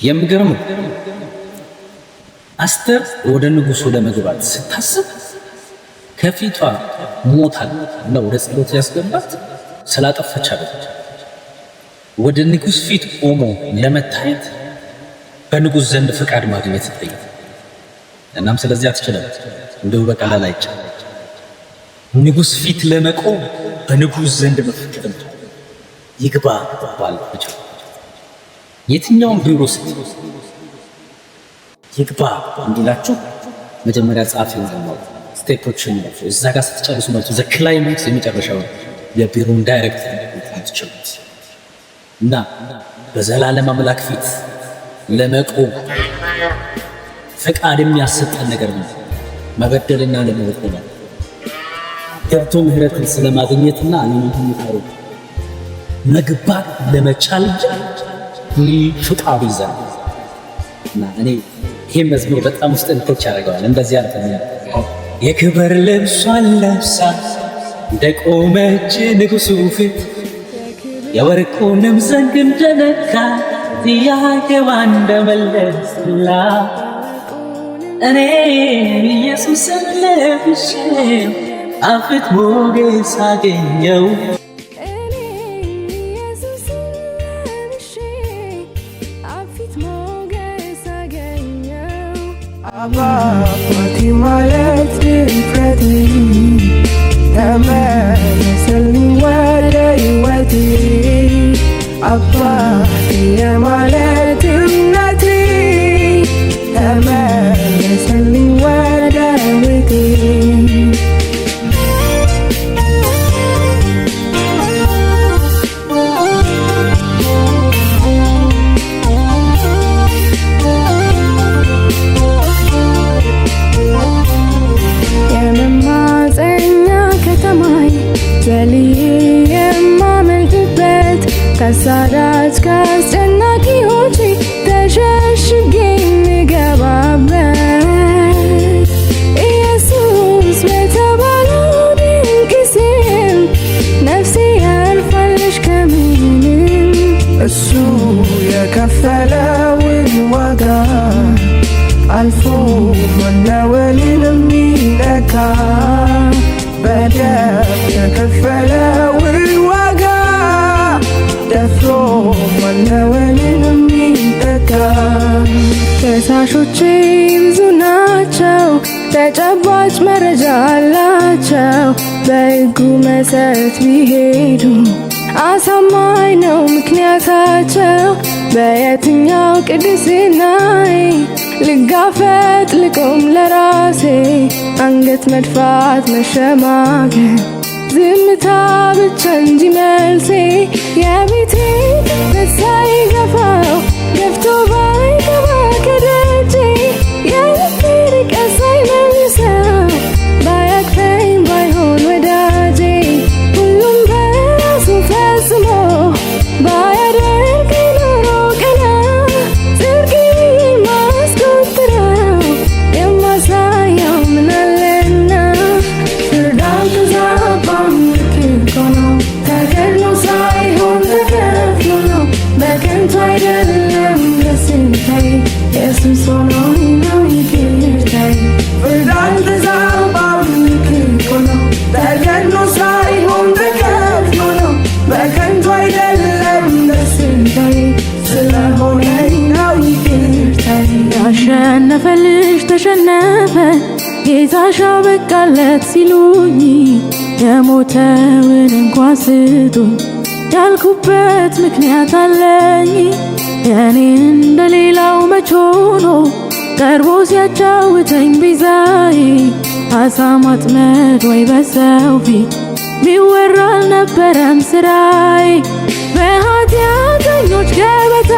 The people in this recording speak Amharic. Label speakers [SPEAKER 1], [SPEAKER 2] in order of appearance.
[SPEAKER 1] የሚገርም አስተር ወደ ንጉሱ ለመግባት ስታስብ ከፊቷ ሞታል እና ወደ ጸሎት ያስገባት ስላጠፈች አይደል። ወደ ንጉስ ፊት ቆሞ ለመታየት በንጉስ ዘንድ ፍቃድ ማግኘት ጠየቀ። እናም ስለዚህ አትችልም እንደው በቀላል አይቻልም። ንጉስ ፊት ለመቆም በንጉስ ዘንድ መፍቀድ ይግባ ባል ብቻ የትኛውም ቢሮ ውስጥ ይግባ እንዲላችሁ መጀመሪያ ጻፍ ነው ስቴፖችን ነው። እዛ ጋር ስትጨርሱ ማለት ዘ ክላይማክስ የመጨረሻው የቢሮውን ዳይሬክተር አትችሉት እና በዘላለም አምላክ ፊት ለመቆም ፈቃድ የሚያሰጠን ነገር ነው። መበደልና ለመወጣት ገብቶ ምህረትን ስለማግኘትና አለማትን ይታሩ መግባት ለመቻል ፍቃድ ይዘን እና እኔ ይሄ መዝሙር በጣም ውስጥ እንተች ያደርገዋል። እንደዚህ አልተኛ የክብር ልብሷን ለብሳ እንደቆመች ንጉሱ ፊት የወርቁንም ዘንግ እንደነካ ጥያቄዋ እንደመለስላ እኔ ኢየሱስን ለብሼ አፍት ሞገስ አገኘው
[SPEAKER 2] አባቴ ማለት ድፍረቴ ተመለሰልኝ ወደ ሕይወቴ አባቴ ማለት እምነቴ ተመለሰልኝ ወደ ቤቴ ከሳዳጅ ከአስጨናቂዎች ተሸሽጌ የምገባበት ኢየሱስ በተባለው ድንቅ ስም ነፍሴ ያርፋለች ከምንም እሱ የከፈለውን ዋጋ አልፎ መናወልን የሚነካ በደም የከፈለውን ዋጋ ደፍሮ ማለወልን የሚጠጋ ከሳሾቼ ብዙ ናቸው፣ ተጨባጭ መረጃ አላቸው። በሕጉ መሰረት ቢሄዱ አሳማኝ ነው ምክንያታቸው። በየትኛው ቅድስናዬ ልጋፈጥ ልቆም ለራሴ አንገት መድፋት መሸማገል ዝምታ ብቻ እንጂ መልሴ የቤቴ ደስ ሳይገፋው ገፍቶ ባይገባ ከደጄ የልቤ ርቀት ሳይመልሰው ባያቅፈኝ ባይሆን ወዳጄ ሁሉም በራሱ ፈጽሞ ባያደርገኝ ኖሮ ቀና ጽድቅ ማስቆጥረው የማሳየው ምናለና ፍርድ አልተዛባም ልክ ነው ተገድሎ ሳይሆን ተከፍሎ ነው በከንቱ አይደለም ደስታዬ ኢየሱስ ሆኖ ነው ይቅርታዬ ፍርድ አልተዛባም ልክ ነው ተገድሎ ሳይሆን ተከፍሎ ነው በከንቱ አይደለም ደስታዬ ስለሆነ ነው ይቅርታዬ ያሸነፈልሽ ተሸነፈ ጌታሽ አበቃለት ሲሉኝ የሞተውን እንኳን ስጡኝ ያልኩበት ምክንያት አለኝ። የኔ እንደሌላው መች ሆኖ ቀርቦ ሲያጫውተኝ ቤዛዬ አሳ ማጥመድ ወይ በሰው ፊት ቢወራ አልነበረም ስራዬ በኃጢአተኞች ገበታ